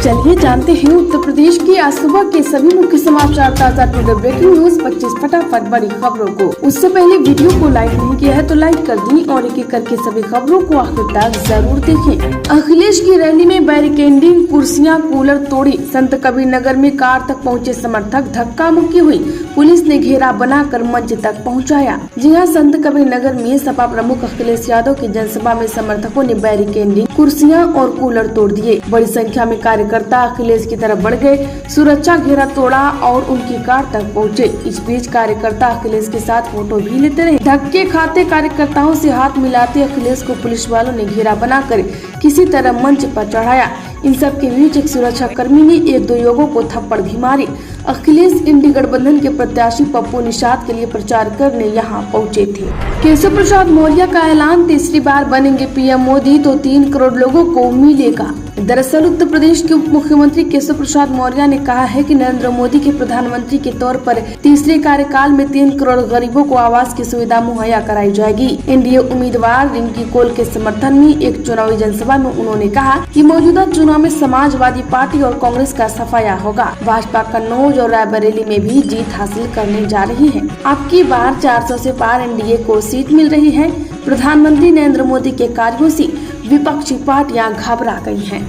चलिए जानते हैं उत्तर प्रदेश के आज सुबह के सभी मुख्य समाचार ताजा ब्रेकिंग न्यूज 25 फटाफट बड़ी खबरों को। उससे पहले वीडियो को लाइक नहीं किया है तो लाइक कर दी और एक एक करके सभी खबरों को आखिर तक जरूर देखें। अखिलेश की रैली में बैरिकेडिंग, कुर्सियां, कूलर तोड़ी। संत कबीर नगर में कार तक पहुँचे समर्थक, धक्का मुक्की हुई। पुलिस ने घेरा बनाकर मंच तक पहुँचाया। जी हाँ, संत कबीर नगर में सपा प्रमुख अखिलेश यादव की जनसभा में समर्थकों ने बैरिकेडिंग, कुर्सियां और कूलर तोड़ दिए। बड़ी संख्या में कार्यकर्ता अखिलेश की तरफ बढ़ गए, सुरक्षा घेरा तोड़ा और उनकी कार तक पहुंचे। इस बीच कार्यकर्ता अखिलेश के साथ फोटो भी लेते रहे। धक्के खाते कार्यकर्ताओं से हाथ मिलाते अखिलेश को पुलिस वालों ने घेरा बनाकर किसी तरह मंच पर चढ़ाया। इन सब के बीच एक सुरक्षा कर्मी ने एक दो युवकों को थप्पड़ भी मारी। अखिलेश इंडी गठबंधन के प्रत्याशी पप्पू निषाद के लिए प्रचार करने यहाँ पहुँचे थे। केशव प्रसाद मौर्य का ऐलान, तीसरी बार बनेंगे पीएम मोदी तो 3 करोड़ लोगों को मिलेगा। दरअसल उत्तर प्रदेश के उप मुख्यमंत्री केशव प्रसाद मौर्य ने कहा है कि नरेंद्र मोदी के प्रधानमंत्री के तौर पर तीसरे कार्यकाल में 3 करोड़ गरीबों को आवास की सुविधा मुहैया कराई जाएगी। एनडीए उम्मीदवार रिंकी कौल के समर्थन में एक चुनावी जनसभा में उन्होंने कहा कि मौजूदा चुनाव में समाजवादी पार्टी और कांग्रेस का सफाया होगा। भाजपा कन्नौज और रायबरेली में भी जीत हासिल करने जा रही है। अब की बार 400 से पार एनडीए को सीट मिल रही है। प्रधानमंत्री नरेंद्र मोदी के कार्यों से विपक्षी पार्टियां घबरा गई हैं।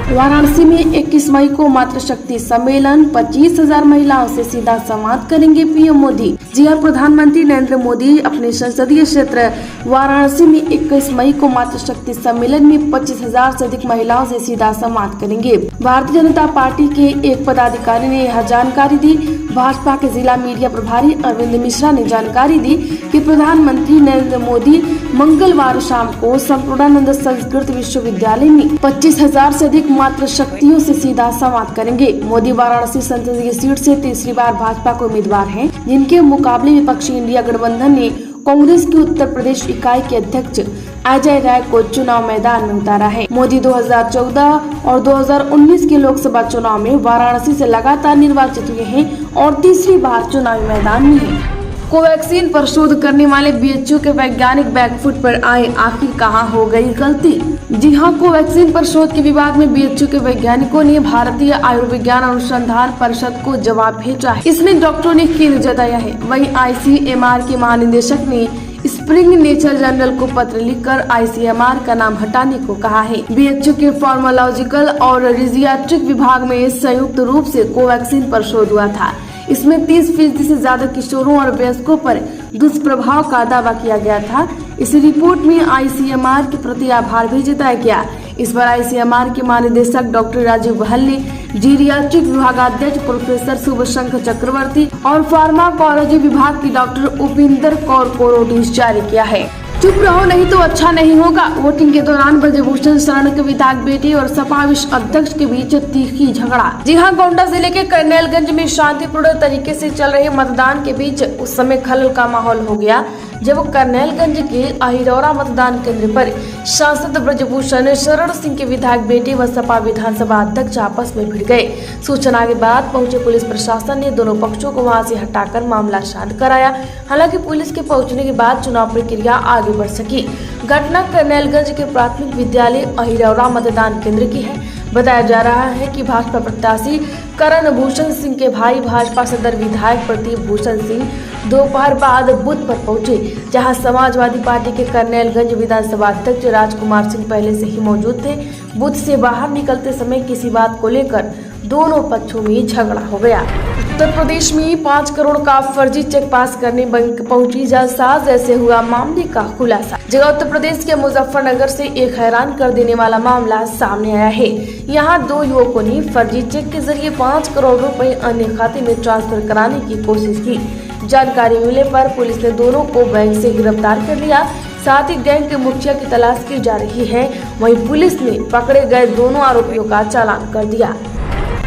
वाराणसी में 21 मई को मातृशक्ति सम्मेलन, 25,000 महिलाओं से सीधा संवाद करेंगे पीएम मोदी। जी हां, प्रधानमंत्री नरेंद्र मोदी अपने संसदीय क्षेत्र वाराणसी में 21 मई को मातृशक्ति सम्मेलन में 25,000 से अधिक महिलाओं से सीधा संवाद करेंगे। भारतीय जनता पार्टी के एक पदाधिकारी ने यह जानकारी दी। भाजपा के जिला मीडिया प्रभारी अरविंद मिश्रा ने जानकारी दी कि प्रधानमंत्री नरेंद्र मोदी मंगलवार शाम को संपूर्णानंद संस्कृत विश्वविद्यालय में 25,000 से अधिक मात्र शक्तियों से सीधा संवाद करेंगे। मोदी वाराणसी संसदीय सीट से तीसरी बार भाजपा के उम्मीदवार हैं, जिनके मुकाबले विपक्षी इंडिया गठबंधन ने कांग्रेस की उत्तर प्रदेश इकाई के अध्यक्ष अजय राय को चुनाव मैदान में उतारा है। मोदी 2014 और 2019 के लोकसभा चुनाव में वाराणसी से लगातार निर्वाचित हुए हैं और तीसरी बार चुनावी मैदान में है। कोवैक्सीन पर शोध करने वाले बीएचयू के वैज्ञानिक बैकफुट पर आए, आखिर कहां हो गई गलती। जी हां, कोवैक्सीन पर शोध के विवाद में बीएचयू के वैज्ञानिकों ने भारतीय आयुर्विज्ञान अनुसंधान परिषद को जवाब भेजा है। इसमें डॉक्टरों ने खेद जताया है। वहीं आईसीएमआर के महानिदेशक ने स्प्रिंग नेचर जर्नल को पत्र लिखकर आईसीएमआर का नाम हटाने को कहा है। बीएचयू के फार्माकोलॉजिकल और रिजियाट्रिक विभाग में संयुक्त रूप से कोवैक्सीन पर शोध हुआ था। इसमें 30% से ज्यादा किशोरों और वयस्कों पर दुष्प्रभाव का दावा किया गया था। इस रिपोर्ट में आईसीएमआर के प्रति आभार भी जताया गया। इस पर आईसीएमआर के महानिदेशक डॉक्टर राजीव बहल ने जीरियाट्रिक विभागाध्यक्ष प्रोफेसर शुभशंकर चक्रवर्ती और फार्माकोलॉजी विभाग की डॉक्टर उपिंदर कौर को नोटिस जारी किया है। चुप रहो नहीं तो अच्छा नहीं होगा। वोटिंग के दौरान ब्रजभूषण शरण के विधायक बेटी और सपा विश्व अध्यक्ष के बीच तीखी झगड़ा। जी हां, गोंडा जिले के करनेलगंज में शांतिपूर्ण तरीके से चल रहे मतदान के बीच उस समय खलल का माहौल हो गया जब करनेलगंज के अहिरौरा मतदान केंद्र पर सांसद ब्रजभूषण शरण सिंह के विधायक बेटी व सपा विधानसभा अध्यक्ष आपस में भिड़ गए। सूचना के बाद पहुंचे पुलिस प्रशासन ने दोनों पक्षों को वहां से हटाकर मामला शांत कराया। हालांकि पुलिस के पहुंचने के बाद चुनाव प्रक्रिया आगे बढ़ सकी। घटना करनेलगंज के प्राथमिक विद्यालय अहिरौरा मतदान केंद्र की है। बताया जा रहा है कि भाजपा प्रत्याशी करण भूषण सिंह के भाई भाजपा सदर विधायक प्रदीप भूषण सिंह दोपहर बाद बूथ पर पहुंचे, जहां समाजवादी पार्टी के करनेलगंज विधानसभा अध्यक्ष राजकुमार सिंह पहले से ही मौजूद थे। बूथ से बाहर निकलते समय किसी बात को लेकर दोनों पक्षों में झगड़ा हो गया। उत्तर प्रदेश में 5 करोड़ का फर्जी चेक पास करने बैंक पहुंची जालसाज, ऐसे हुआ मामले का खुलासा। जगह उत्तर प्रदेश के मुजफ्फरनगर से एक हैरान कर देने वाला मामला सामने आया है। यहाँ 2 युवकों ने फर्जी चेक के जरिए 5 करोड़ रुपए अन्य खाते में ट्रांसफर कराने की कोशिश की। जानकारी मिलने पर पुलिस ने दोनों को बैंक से गिरफ्तार कर लिया। साथ ही गैंग के मुखिया की तलाश की जा रही है। वहीं पुलिस ने पकड़े गए दोनों आरोपियों का चालान कर दिया।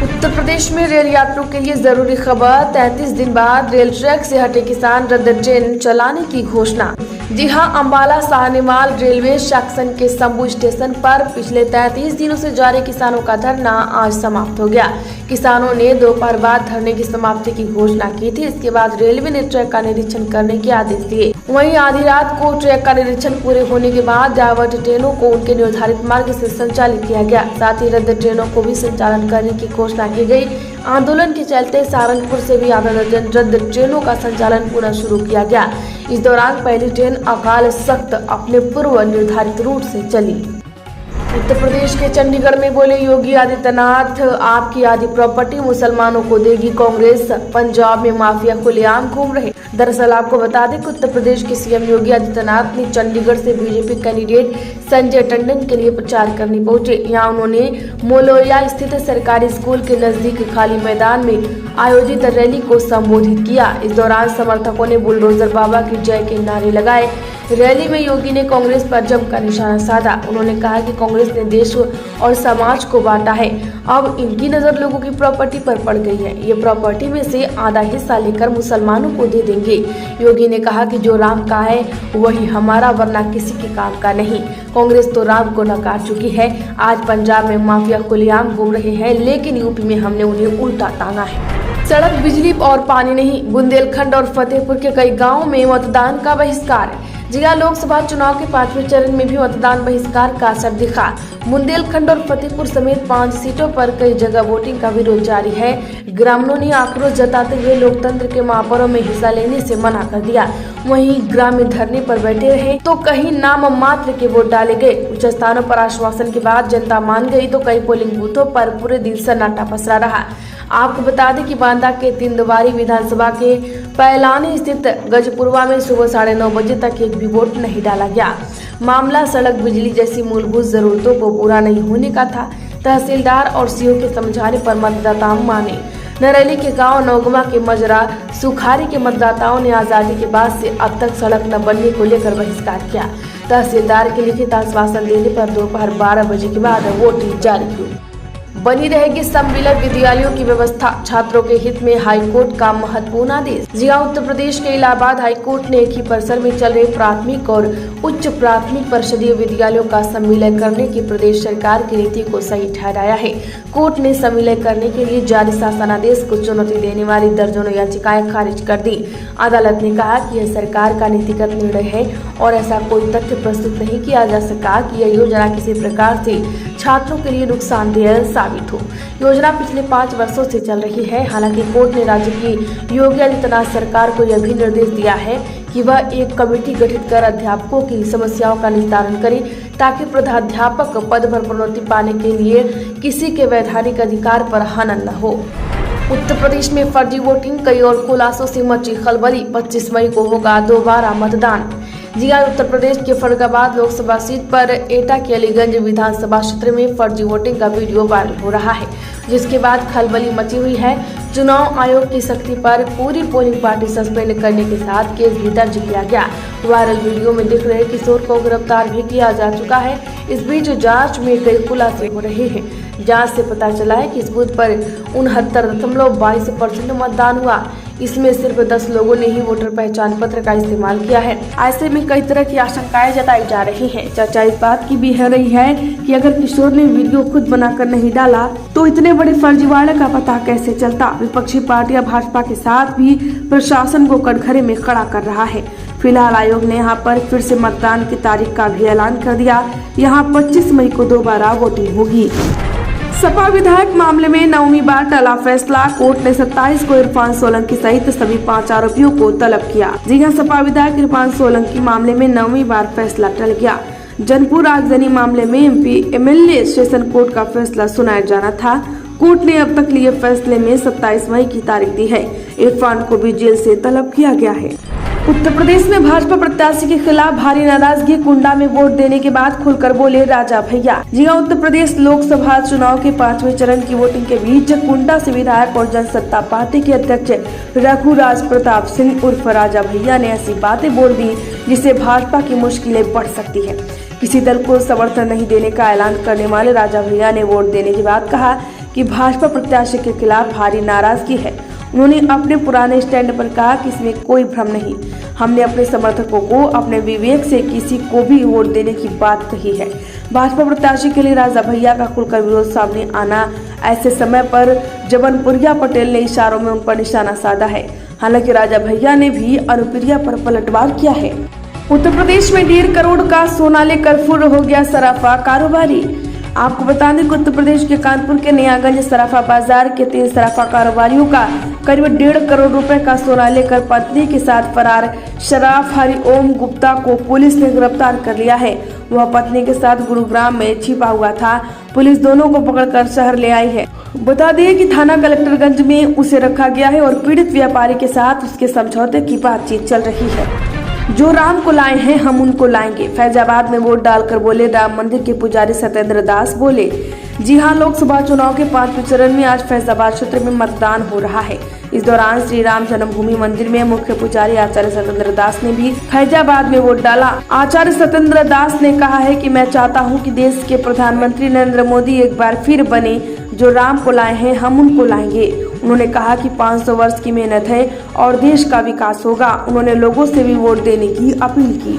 उत्तर प्रदेश में रेल यात्रियों के लिए जरूरी खबर, 33 दिन बाद रेल ट्रैक से हटे किसान रद्द ट्रेन चलाने की घोषणा। जी हां, अंबाला साहनेवाल रेलवे सेक्शन के शंभू स्टेशन पर पिछले 33 दिनों से जारी किसानों का धरना आज समाप्त हो गया। किसानों ने दोपहर बाद धरने की समाप्ति की घोषणा की थी। इसके बाद रेलवे ने ट्रैक का निरीक्षण करने के आदेश दिए वहीं आधी रात को ट्रैक का निरीक्षण पूरे होने के बाद डायवर्ट ट्रेनों को उनके निर्धारित मार्ग से संचालित किया गया। साथ ही रद्द ट्रेनों को भी संचालन करने की घोषणा की गई। आंदोलन के चलते सहारनपुर से भी आधा दर्जन रद्द ट्रेनों का संचालन पुनः शुरू किया गया। इस दौरान पहली ट्रेन अकाल तख्त अपने पूर्व निर्धारित रूट से चली। उत्तर प्रदेश के चंडीगढ़ में बोले योगी आदित्यनाथ, आपकी आधी प्रॉपर्टी मुसलमानों को देगी कांग्रेस। पंजाब में माफिया खुलेआम घूम रहे। दरअसल आपको बता दें कि उत्तर प्रदेश के सीएम योगी आदित्यनाथ ने चंडीगढ़ से बीजेपी कैंडिडेट संजय टंडन के लिए प्रचार करने पहुंचे। यहां उन्होंने मोलोया स्थित सरकारी स्कूल के नजदीक खाली मैदान में आयोजित रैली को संबोधित किया। इस दौरान समर्थकों ने बुलडोजर बाबा की जय के नारे लगाए। रैली में योगी ने कांग्रेस पर जमकर निशाना साधा। उन्होंने कहा कि कांग्रेस ने देश और समाज को बांटा है। अब इनकी नजर लोगों की प्रॉपर्टी पर पड़ गई है। ये प्रॉपर्टी में से आधा हिस्सा लेकर मुसलमानों को दे देंगे। योगी ने कहा कि जो राम का है वही हमारा, वरना किसी के काम का नहीं। कांग्रेस तो राम को नकार चुकी है। आज पंजाब में माफिया खुलेआम घूम रहे हैं, लेकिन यूपी में हमने उन्हें उल्टा टांगा है। सड़क, बिजली और पानी नहीं। बुंदेलखंड और फतेहपुर के कई गाँव में मतदान का बहिष्कार। जिला लोकसभा चुनाव के 5वें चरण में भी मतदान बहिष्कार का असर दिखा। बुंदेलखंड और फतेहपुर समेत 5 सीटों पर कई जगह वोटिंग का विरोध जारी है। ग्रामीणों ने आक्रोश जताते हुए लोकतंत्र के महापर्व में हिस्सा लेने से मना कर दिया। वहीं ग्रामीण धरने पर बैठे रहे तो कहीं नाम मात्र के वोट डाले गए। कुछ स्थानों पर आश्वासन के बाद जनता मान गई तो कई पोलिंग बूथों पर पूरे दिन सन्नाटा पसरा रहा। आपको बता दें कि बांदा के तिंदवारी विधानसभा के पैलानी स्थित गजपुरवा में सुबह 9:30 बजे तक एक भी वोट नहीं डाला गया। मामला सड़क, बिजली जैसी मूलभूत जरूरतों को पूरा नहीं होने का था। तहसीलदार और सीओ के समझाने पर मतदाता माने। नरेली के गांव नौगमा के मजरा सुखारी के मतदाताओं ने आजादी के बाद से अब तक सड़क न बनने को लेकर बहिष्कार किया। तहसीलदार के लिखित आश्वासन देने पर दोपहर 12 बजे के बाद वोटिंग जारी हुई। बनी रहेगी सम्मिलित विद्यालयों की व्यवस्था। छात्रों के हित में हाईकोर्ट का महत्वपूर्ण आदेश। जिला उत्तर प्रदेश के इलाहाबाद हाईकोर्ट ने एक ही परिसर में चल रहे प्राथमिक और उच्च प्राथमिक परिषदीय विद्यालयों का सम्मिलन करने की प्रदेश सरकार की नीति को सही ठहराया है। कोर्ट ने सम्मिलन करने के लिए जारी शासनादेश को चुनौती देने वाली दर्जनों याचिकाएं खारिज कर दी। अदालत ने कहा कि यह सरकार का नीतिगत निर्णय है और ऐसा कोई तथ्य प्रस्तुत नहीं किया जा सका कि यह योजना किसी प्रकार से छात्रों के लिए नुकसानदेह साबित हो। योजना पिछले 5 वर्षों से चल रही है। हालांकि कोर्ट ने राज्य की योगी आदित्यनाथ सरकार को यह भी निर्देश दिया है कि वह एक कमेटी गठित कर अध्यापकों की समस्याओं का निस्तारण करे, ताकि प्रधानाध्यापक पद पर प्रोन्नति पाने के लिए किसी के वैधानिक अधिकार पर हनन न हो। उत्तर प्रदेश में फर्जी वोटिंग, कई और खुलासों से मची खलबली। 25 मई को होगा दोबारा मतदान। जिला उत्तर प्रदेश के फर्रुखाबाद लोकसभा सीट पर एटा के अलीगंज विधानसभा क्षेत्र में फर्जी वोटिंग का वीडियो वायरल हो रहा है, जिसके बाद खलबली मची हुई है। चुनाव आयोग की सख्ती पर पूरी पोलिंग पार्टी सस्पेंड करने के साथ केस भी दर्ज किया गया। वायरल वीडियो में दिख रहे किशोर को गिरफ्तार भी किया जा चुका है। इस बीच जांच में कई खुलासे हो रहे हैं। जांच से पता चला है कि इस बूथ पर 69.22% मतदान हुआ। इसमें सिर्फ 10 लोगों ने ही वोटर पहचान पत्र का इस्तेमाल किया है। ऐसे में कई तरह की आशंकाएं जताई जा रही हैं। चर्चा इस बात की भी हो रही है कि अगर किशोर ने वीडियो खुद बनाकर नहीं डाला तो इतने बड़े फर्जीवाड़े का पता कैसे चलता। विपक्षी पार्टियां भाजपा के साथ भी प्रशासन को कटघरे में खड़ा कर रहा है। फिलहाल आयोग ने यहां पर फिर से मतदान की तारीख का भी ऐलान कर दिया। यहां 25 मई को दोबारा वोटिंग होगी। सपा विधायक मामले में 9वीं बार टला फैसला। कोर्ट ने 27 को इरफान सोलंकी सहित सभी 5 आरोपियों को तलब किया। जी हां, सपा विधायक इरफान सोलंकी मामले में 9वीं बार फैसला टल गया। जनपुर आगजनी मामले में एमपी एमएलए सेशन कोर्ट का फैसला सुनाया जाना था। कोर्ट ने अब तक लिए फैसले में 27 मई की तारीख दी है। इरफान को भी जेल से तलब किया गया है। उत्तर प्रदेश में भाजपा प्रत्याशी के खिलाफ भारी नाराजगी। कुंडा में वोट देने के बाद खुलकर बोले राजा भैया। जी हां, उत्तर प्रदेश लोकसभा चुनाव के 5वें चरण की वोटिंग के बीच कुंडा से विधायक और जनसत्ता पार्टी के अध्यक्ष रघुराज प्रताप सिंह उर्फ राजा भैया ने ऐसी बातें बोल दी जिससे भाजपा की मुश्किलें बढ़ सकती है। किसी दल को समर्थन नहीं देने का ऐलान करने वाले राजा भैया ने वोट देने के बाद कहा कि भाजपा प्रत्याशी के खिलाफ भारी नाराजगी है। उन्होंने अपने पुराने स्टैंड पर कहा कि इसमें कोई भ्रम नहीं। हमने अपने समर्थकों को अपने विवेक से किसी को भी वोट देने की बात कही है। भाजपा प्रत्याशी के लिए राजा भैया का खुलकर विरोध सामने आना ऐसे समय पर जबनपुरिया पटेल ने इशारों में उन पर निशाना साधा है। हालांकि राजा भैया ने भी अनुप्रिया पर पलटवार किया है। उत्तर प्रदेश में 1.5 करोड़ का सोना लेकर फुर्र हो गया सराफा कारोबारी। आपको बता दें कि उत्तर प्रदेश के कानपुर के नयागंज सराफा बाजार के 3 सराफा कारोबारियों का करीब 1.5 करोड़ रुपए का सोना लेकर पत्नी के साथ फरार शराफ हरिओम गुप्ता को पुलिस ने गिरफ्तार कर लिया है। वह पत्नी के साथ गुरुग्राम में छिपा हुआ था। पुलिस दोनों को पकड़कर शहर ले आई है। बता दें कि थाना कलेक्टरगंज में उसे रखा गया है और पीड़ित व्यापारी के साथ उसके समझौते की बातचीत चल रही है। जो राम को लाए हैं हम उनको लाएंगे, फैजाबाद में वोट डालकर बोले राम मंदिर के पुजारी सत्येंद्र दास बोले। जी हां, लोकसभा चुनाव के 5वें चरण में आज फैजाबाद क्षेत्र में मतदान हो रहा है। इस दौरान श्री राम जन्मभूमि मंदिर में मुख्य पुजारी आचार्य सत्येंद्र दास ने भी फैजाबाद में वोट डाला। आचार्य सत्येंद्र दास ने कहा है कि मैं चाहता हूं कि देश के प्रधानमंत्री नरेंद्र मोदी एक बार फिर बने। जो राम को लाए हैं हम उनको लाएंगे। उन्होंने कहा कि 500 वर्ष की मेहनत है और देश का विकास होगा। उन्होंने लोगों से भी वोट देने की अपील की।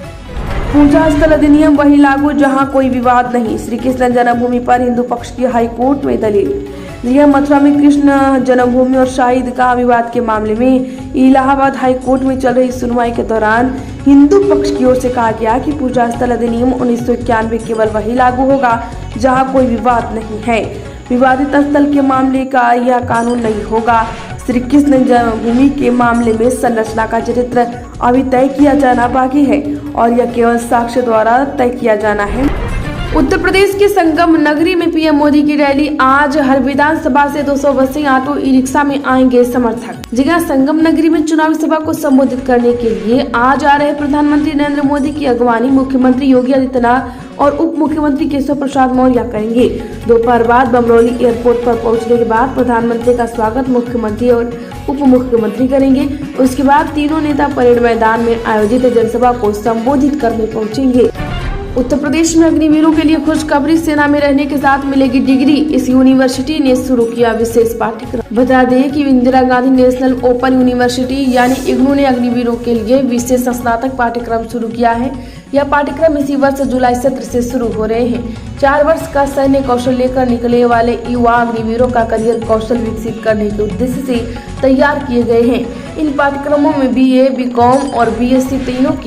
पूजा स्थल अधिनियम वही लागू जहां कोई विवाद नहीं, श्री कृष्ण जन्मभूमि पर हिंदू पक्ष की हाईकोर्ट में दलील। यह मथुरा में कृष्ण जन्मभूमि और शाही ईदगाह विवाद के मामले में इलाहाबाद हाईकोर्ट में चल रही सुनवाई के दौरान हिंदू पक्ष की ओर से कहा गया कि पूजा स्थल अधिनियम 1991 केवल वही लागू होगा जहां कोई विवाद नहीं है। विवादित स्थल के मामले का यह कानून नहीं होगा। श्री कृष्ण जन्मभूमि के मामले में संरचना का चरित्र अभी तय किया जाना बाकी है और यह केवल साक्ष्य द्वारा तय किया जाना है। उत्तर प्रदेश के संगम नगरी में पीएम मोदी की रैली। आज हर विधानसभा से 200 बसें, ऑटो, ई रिक्शा में आएंगे समर्थक। जगह संगम नगरी में चुनावी सभा को संबोधित करने के लिए आज आ रहे प्रधानमंत्री नरेंद्र मोदी की अगवानी मुख्यमंत्री योगी आदित्यनाथ और उप मुख्यमंत्री केशव प्रसाद मौर्य करेंगे। दोपहर बाद बमरौली एयरपोर्ट पर पहुंचने के बाद प्रधानमंत्री का स्वागत मुख्यमंत्री और उप मुख्यमंत्री करेंगे। उसके बाद तीनों नेता परेड मैदान में आयोजित जनसभा को संबोधित करने पहुंचेंगे। उत्तर प्रदेश में अग्निवीरों के लिए खुशखबरी, सेना में रहने के साथ मिलेगी डिग्री। इस यूनिवर्सिटी ने शुरू किया विशेष पाठ्यक्रम। बता दें कि Indira Gandhi national open university यानी इग्नू ने अग्निवीरों के लिए विशेष स्नातक पाठ्यक्रम शुरू किया है। यह पाठ्यक्रम इसी वर्ष जुलाई सत्र से शुरू हो रहे हैं। 4 वर्ष का सैन्य कौशल लेकर निकले वाले युवा अग्निवीरों का करियर कौशल विकसित करने के उद्देश्य से तैयार किए गए हैं। इन पाठ्यक्रमों में BA, BCom और BSc तीनों के